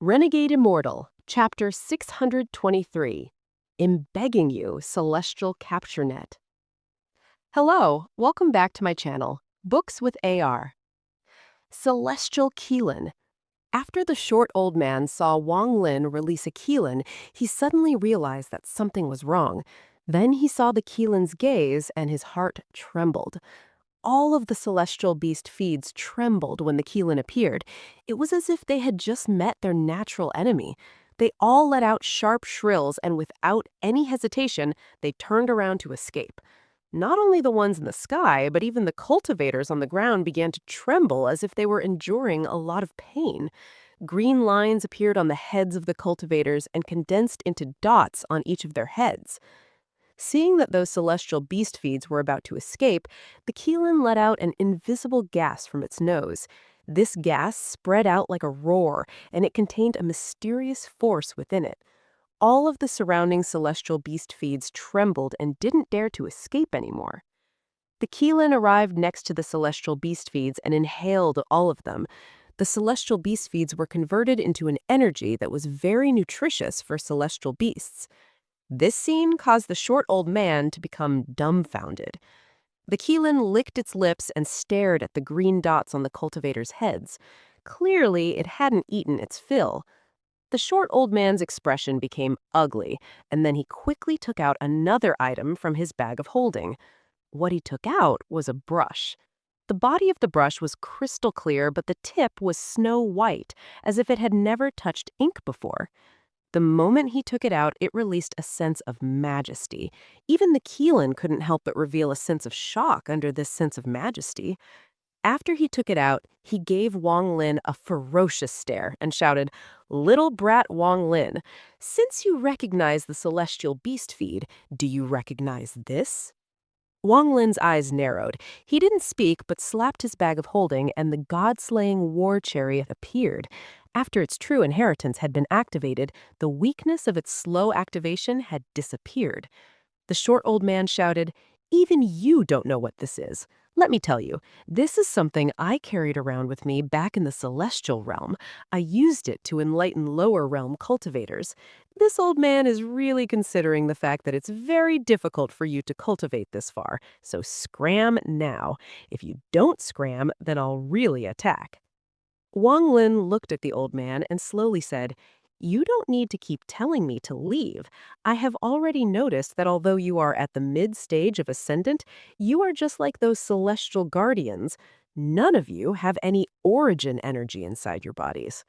Renegade Immortal, Chapter 623. I'm begging you, Celestial Capture Net. Hello, welcome back to my channel, Books with AR. Celestial Qilin. After the short old man saw Wang Lin release a Qilin, he suddenly realized that something was wrong. Then he saw the Qilin's gaze and his heart trembled. All of the celestial beast feeds trembled when the Qilin appeared. It was as if they had just met their natural enemy. They all let out sharp shrills, and without any hesitation, they turned around to escape. Not only the ones in the sky, but even the cultivators on the ground began to tremble as if they were enduring a lot of pain. Green lines appeared on the heads of the cultivators and condensed into dots on each of their heads. Seeing that those celestial beast feeds were about to escape, the Qilin let out an invisible gas from its nose. This gas spread out like a roar, and it contained a mysterious force within it. All of the surrounding celestial beast feeds trembled and didn't dare to escape anymore. The Qilin arrived next to the celestial beast feeds and inhaled all of them. The celestial beast feeds were converted into an energy that was very nutritious for celestial beasts. This scene caused the short old man to become dumbfounded. The Qilin licked its lips and stared at the green dots on the cultivators' heads. Clearly, it hadn't eaten its fill. The short old man's expression became ugly, and then he quickly took out another item from his bag of holding. What he took out was a brush. The body of the brush was crystal clear, but the tip was snow white, as if it had never touched ink before. The moment he took it out, it released a sense of majesty. Even the Qilin couldn't help but reveal a sense of shock under this sense of majesty. After he took it out, he gave Wang Lin a ferocious stare and shouted, "Little brat Wang Lin, since you recognize the celestial beast feed, do you recognize this?" Wang Lin's eyes narrowed. He didn't speak, but slapped his bag of holding, and the god-slaying war chariot appeared. After its true inheritance had been activated, the weakness of its slow activation had disappeared. The short old man shouted, "Even you don't know what this is. Let me tell you, this is something I carried around with me back in the celestial realm. I used it to enlighten lower realm cultivators. This old man is really considering the fact that it's very difficult for you to cultivate this far, so scram now. If you don't scram, then I'll really attack." Wang Lin looked at the old man and slowly said, "You don't need to keep telling me to leave. I have already noticed that although you are at the mid-stage of Ascendant, you are just like those celestial guardians. None of you have any origin energy inside your bodies."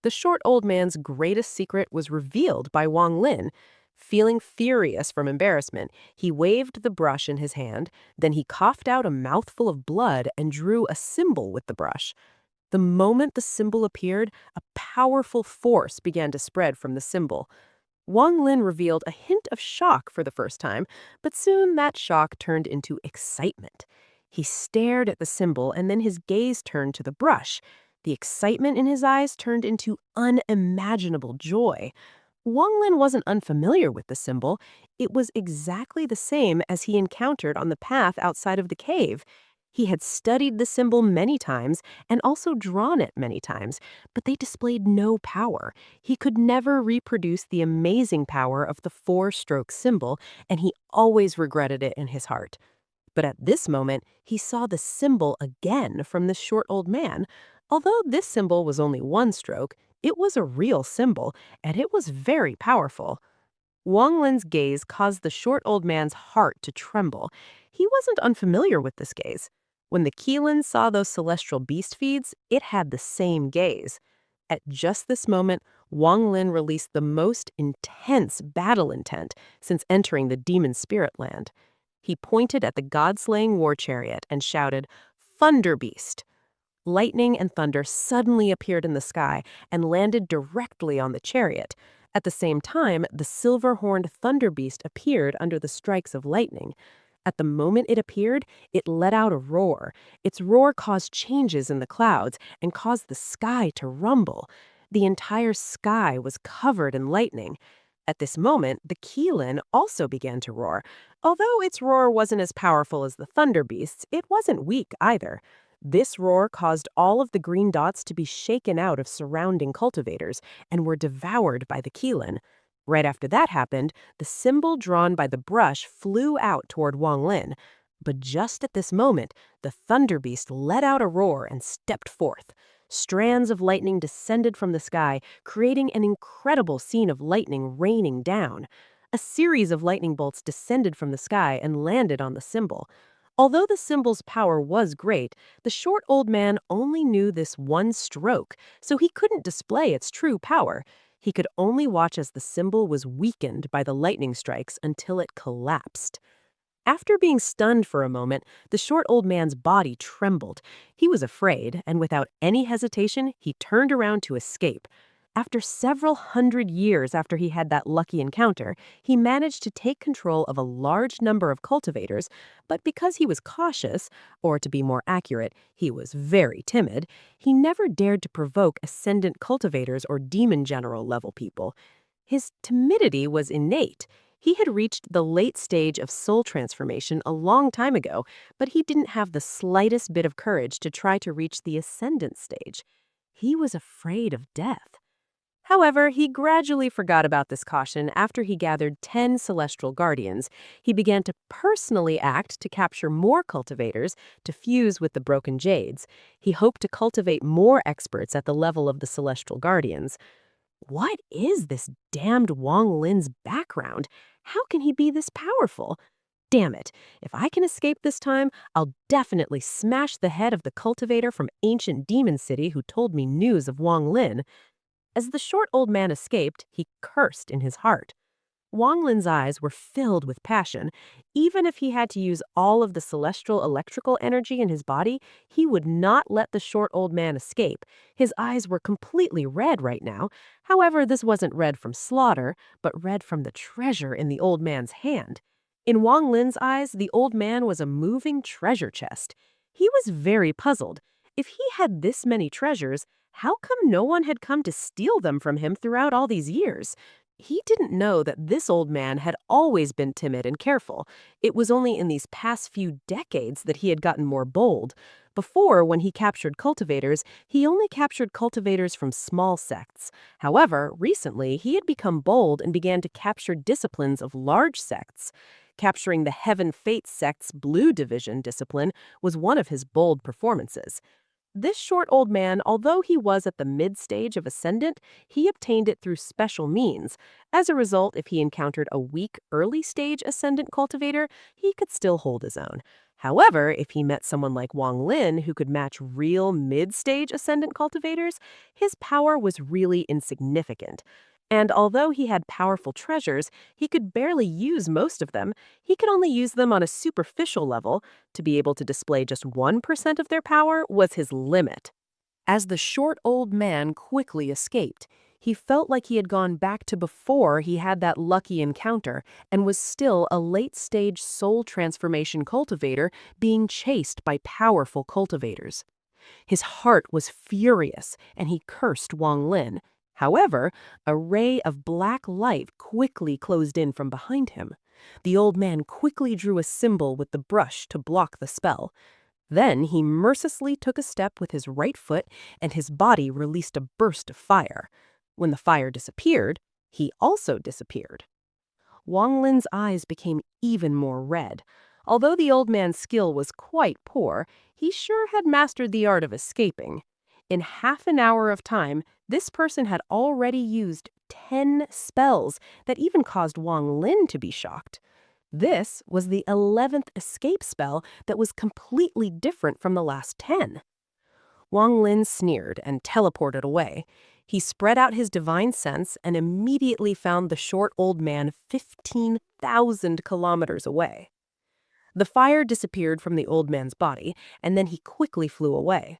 The short old man's greatest secret was revealed by Wang Lin. Feeling furious from embarrassment, he waved the brush in his hand, then he coughed out a mouthful of blood and drew a symbol with the brush. The moment the symbol appeared, a powerful force began to spread from the symbol. Wang Lin revealed a hint of shock for the first time, but soon that shock turned into excitement. He stared at the symbol, and then his gaze turned to the brush. The excitement in his eyes turned into unimaginable joy. Wang Lin wasn't unfamiliar with the symbol. It was exactly the same as he encountered on the path outside of the cave. He had studied the symbol many times and also drawn it many times, but they displayed no power. He could never reproduce the amazing power of the four-stroke symbol, and he always regretted it in his heart. But at this moment, he saw the symbol again from the short old man. Although this symbol was only one stroke, it was a real symbol, and it was very powerful. Wang Lin's gaze caused the short old man's heart to tremble. He wasn't unfamiliar with this gaze. When the Qilin saw those celestial beast feeds, it had the same gaze. At just this moment, Wang Lin released the most intense battle intent since entering the demon spirit land. He pointed at the god-slaying war chariot and shouted, "Thunder Beast!" Lightning and thunder suddenly appeared in the sky and landed directly on the chariot. At the same time, the silver-horned thunder beast appeared under the strikes of lightning. At the moment it appeared, it let out a roar. Its roar caused changes in the clouds and caused the sky to rumble. The entire sky was covered in lightning. At this moment, the Qilin also began to roar. Although its roar wasn't as powerful as the thunder beast's, it wasn't weak either. This roar caused all of the green dots to be shaken out of surrounding cultivators and were devoured by the Qilin. Right after that happened, the symbol drawn by the brush flew out toward Wang Lin. But just at this moment, the Thunder Beast let out a roar and stepped forth. Strands of lightning descended from the sky, creating an incredible scene of lightning raining down. A series of lightning bolts descended from the sky and landed on the symbol. Although the symbol's power was great, the short old man only knew this one stroke, so he couldn't display its true power. He could only watch as the symbol was weakened by the lightning strikes until it collapsed. After being stunned for a moment, the short old man's body trembled. He was afraid, and without any hesitation, he turned around to escape. After several hundred years after he had that lucky encounter, he managed to take control of a large number of cultivators, but because he was cautious, or to be more accurate, he was very timid, he never dared to provoke ascendant cultivators or demon general level people. His timidity was innate. He had reached the late stage of soul transformation a long time ago, but he didn't have the slightest bit of courage to try to reach the ascendant stage. He was afraid of death. However, he gradually forgot about this caution after he gathered 10 celestial guardians. He began to personally act to capture more cultivators to fuse with the broken jades. He hoped to cultivate more experts at the level of the celestial guardians. What is this damned Wang Lin's background? How can he be this powerful? Damn it, if I can escape this time, I'll definitely smash the head of the cultivator from ancient Demon City who told me news of Wang Lin. As the short old man escaped, he cursed in his heart. Wang Lin's eyes were filled with passion. Even if he had to use all of the celestial electrical energy in his body, he would not let the short old man escape. His eyes were completely red right now. However, this wasn't red from slaughter, but red from the treasure in the old man's hand. In Wang Lin's eyes, the old man was a moving treasure chest. He was very puzzled. If he had this many treasures, how come no one had come to steal them from him throughout all these years? He didn't know that this old man had always been timid and careful. It was only in these past few decades that he had gotten more bold. Before, when he captured cultivators, he only captured cultivators from small sects. However, recently, he had become bold and began to capture disciplines of large sects. Capturing the Heaven Fate sect's Blue Division discipline was one of his bold performances. This short old man, although he was at the mid-stage of Ascendant, he obtained it through special means. As a result, if he encountered a weak early-stage Ascendant cultivator, he could still hold his own. However, if he met someone like Wang Lin who could match real mid-stage Ascendant cultivators, his power was really insignificant. And although he had powerful treasures, he could barely use most of them. He could only use them on a superficial level. To be able to display just 1% of their power was his limit. As the short old man quickly escaped, he felt like he had gone back to before he had that lucky encounter and was still a late-stage soul transformation cultivator being chased by powerful cultivators. His heart was furious, and he cursed Wang Lin. However, a ray of black light quickly closed in from behind him. The old man quickly drew a symbol with the brush to block the spell. Then he mercilessly took a step with his right foot, and his body released a burst of fire. When the fire disappeared, he also disappeared. Wang Lin's eyes became even more red. Although the old man's skill was quite poor, he sure had mastered the art of escaping. In half an hour of time, this person had already used 10 spells that even caused Wang Lin to be shocked. This was the 11th escape spell that was completely different from the last 10. Wang Lin sneered and teleported away. He spread out his divine sense and immediately found the short old man 15,000 kilometers away. The fire disappeared from the old man's body, and then he quickly flew away.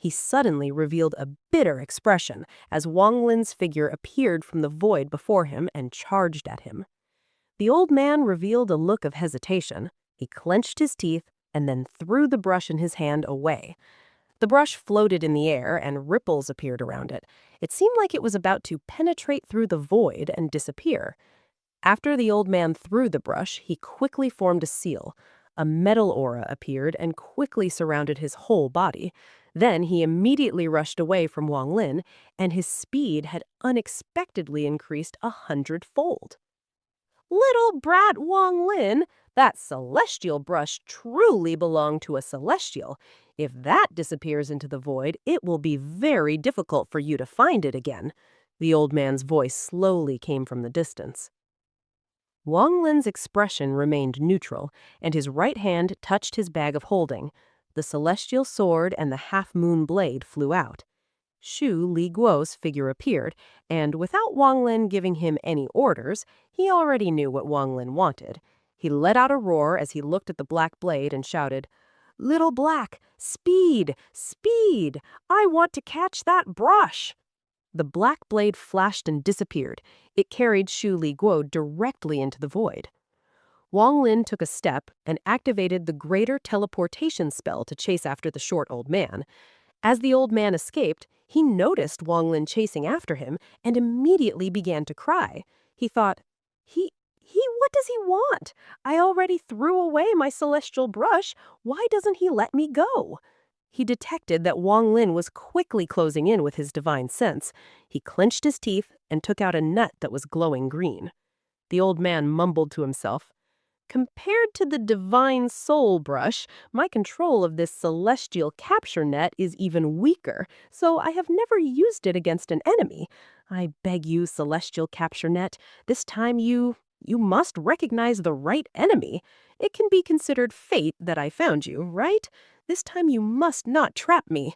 He suddenly revealed a bitter expression as Wang Lin's figure appeared from the void before him and charged at him. The old man revealed a look of hesitation. He clenched his teeth and then threw the brush in his hand away. The brush floated in the air and ripples appeared around it. It seemed like it was about to penetrate through the void and disappear. After the old man threw the brush, he quickly formed a seal. A metal aura appeared and quickly surrounded his whole body. Then he immediately rushed away from Wang Lin, and his speed had unexpectedly increased 100-fold. Little brat Wang Lin, that celestial brush truly belonged to a celestial. If that disappears into the void, it will be very difficult for you to find it again. The old man's voice slowly came from the distance. Wang Lin's expression remained neutral, and his right hand touched his bag of holding. The celestial sword and the half-moon blade flew out. Shu Li Guo's figure appeared, and without Wang Lin giving him any orders, he already knew what Wang Lin wanted. He let out a roar as he looked at the black blade and shouted, "Little Black, speed, speed! I want to catch that brush!" The black blade flashed and disappeared. It carried Shu Li Guo directly into the void. Wang Lin took a step and activated the greater teleportation spell to chase after the short old man. As the old man escaped, he noticed Wang Lin chasing after him and immediately began to cry. He thought, what does he want? I already threw away my celestial brush. Why doesn't he let me go? He detected that Wang Lin was quickly closing in with his divine sense. He clenched his teeth and took out a nut that was glowing green. The old man mumbled to himself, "Compared to the divine soul brush, my control of this celestial capture net is even weaker, so I have never used it against an enemy. I beg you, celestial capture net, this time you must recognize the right enemy. It can be considered fate that I found you, right? This time you must not trap me."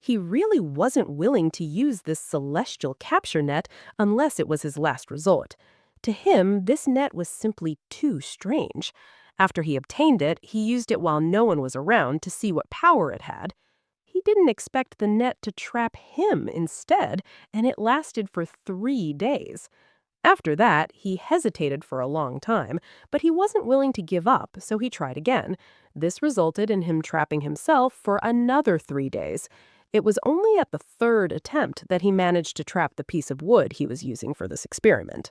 He really wasn't willing to use this celestial capture net unless it was his last resort. To him, this net was simply too strange. After he obtained it, he used it while no one was around to see what power it had. He didn't expect the net to trap him instead, and it lasted for 3 days. After that, he hesitated for a long time, but he wasn't willing to give up, so he tried again. This resulted in him trapping himself for another 3 days. It was only at the third attempt that he managed to trap the piece of wood he was using for this experiment.